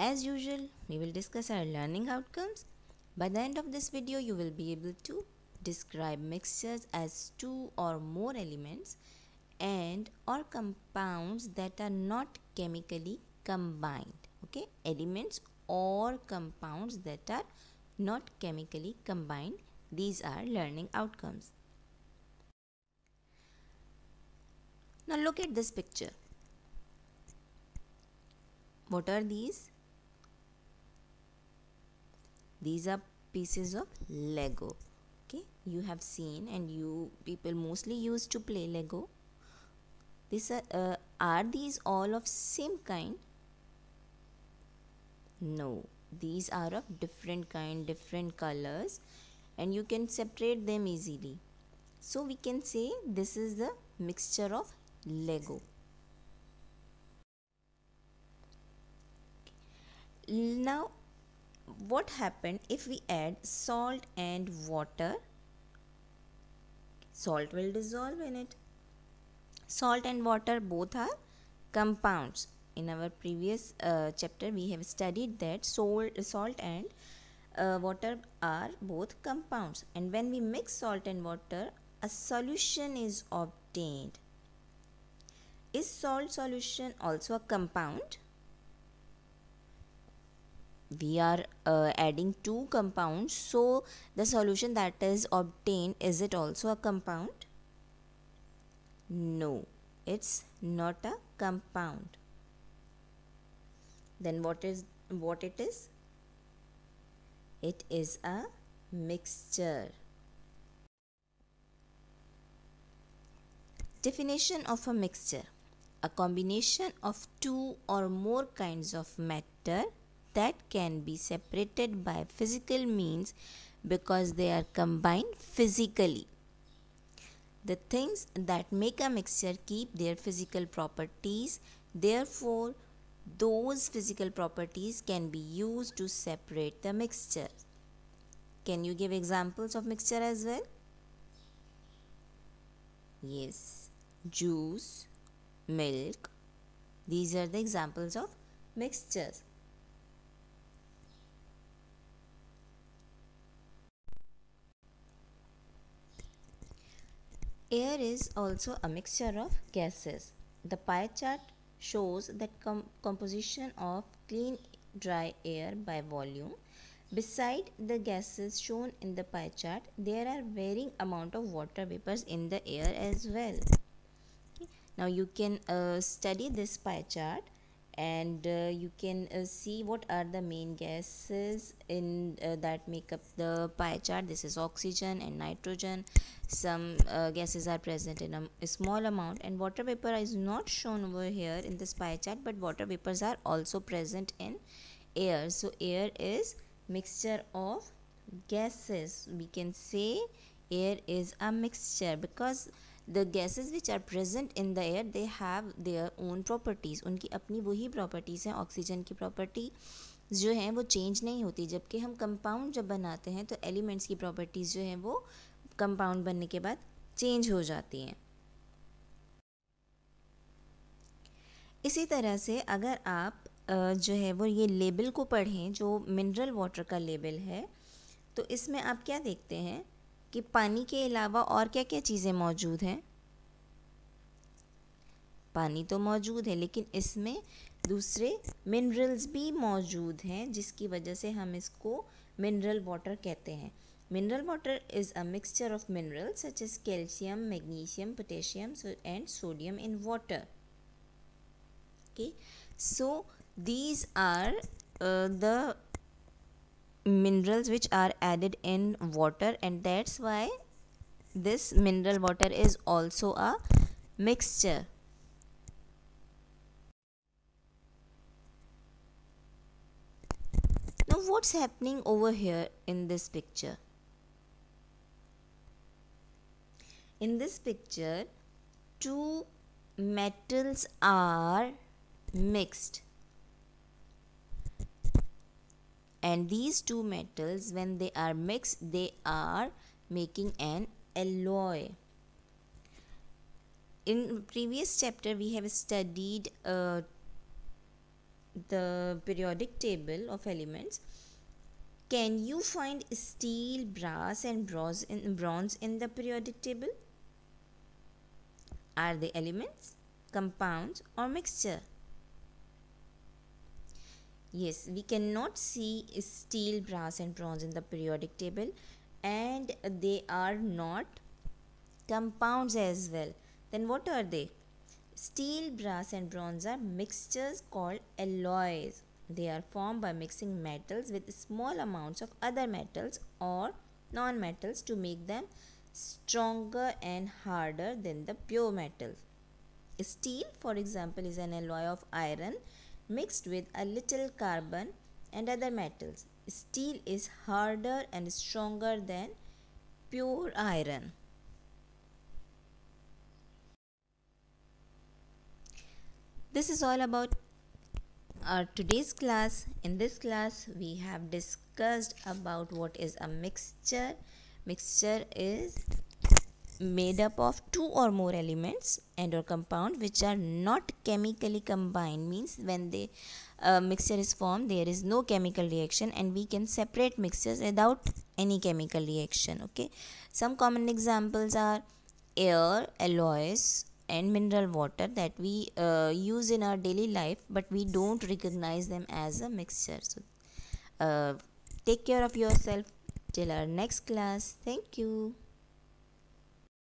As usual, we will discuss our learning outcomes. By the end of this video, you will be able to describe mixtures as two or more elements and or compounds that are not chemically combined. Okay, elements or compounds that are not chemically combined. These are learning outcomes. Now look at this picture. What are these? These are pieces of Lego. Okay, you have seen, and you people mostly used to play Lego. Are these all of same kind? No, these are of different kind, different colors, and you can separate them easily. So we can say this is the mixture of Lego. Now what happened if we add salt and water? Salt will dissolve in it. Salt and water both are compounds. In our previous chapter we have studied that salt and water are both compounds, and when we mix salt and water, a solution is obtained. Is salt solution also a compound? We are adding two compounds, so the solution that is obtained, is it also a compound? No, it's not a compound. Then what it is? It is a mixture. Definition of a mixture: a combination of two or more kinds of matter that can be separated by physical means because they are combined physically. The things that make a mixture keep their physical properties, therefore those physical properties can be used to separate the mixture. Can you give examples of mixture as well? Yes, juice, milk, these are the examples of mixtures. Air is also a mixture of gases. The pie chart shows that composition of clean dry air by volume. Beside the gases shown in the pie chart, there are varying amount of water vapors in the air as well. Okay. Now you can study this pie chart, and you can see what are the main gases in that make up the pie chart. This is oxygen and nitrogen. Some gases are present in a small amount, and water vapor is not shown over here in this pie chart, but water vapors are also present in air. So air is mixture of gases. We can say air is a mixture because the gases which are present in the air, they have their own properties. उनकी अपनी वही properties हैं. Oxygen की property जो हैं वो change नहीं होती, जबकि हम कंपाउंड जब बनाते हैं तो एलिमेंट्स की प्रॉपर्टीज़ जो हैं वो कंपाउंड बनने के बाद चेंज हो जाती हैं. इसी तरह से अगर आप जो है वो ये लेबल को पढ़ें, जो मिनरल वाटर का लेबल है, तो इसमें आप क्या देखते हैं कि पानी के अलावा और क्या क्या चीज़ें मौजूद हैं. पानी तो मौजूद है, लेकिन इसमें दूसरे मिनरल्स भी मौजूद हैं, जिसकी वजह से हम इसको मिनरल वाटर कहते हैं. Mineral water is a mixture of minerals such as calcium, magnesium, potassium and sodium in water. Okay, so these are the minerals which are added in water, and that's why this mineral water is also a mixture. Now what's happening over here in this picture? In this picture, two metals are mixed, and these two metals, when they are mixed, they are making an alloy. In previous chapter we have studied the periodic table of elements, can you find steel, brass, and bronze in the periodic table? Are they elements, compounds, or mixture? Yes, we cannot see steel, brass, and bronze in the periodic table, and they are not compounds as well. Then what are they? Steel, brass, and bronze are mixtures called alloys. They are formed by mixing metals with small amounts of other metals or non-metals to make them stronger and harder than the pure metals. Steel, for example, is an alloy of iron mixed with a little carbon and other metals. Steel is harder and stronger than pure iron. This is all about our today's class. In this class, we have discussed about what is a mixture. Mixture is made up of two or more elements and or compound which are not chemically combined, means when the mixture is formed there is no chemical reaction, and we can separate mixtures without any chemical reaction. Okay, some common examples are air, alloys, and mineral water that we use in our daily life, but we don't recognize them as a mixture. So uh, take care of yourself till our next class. Thank you.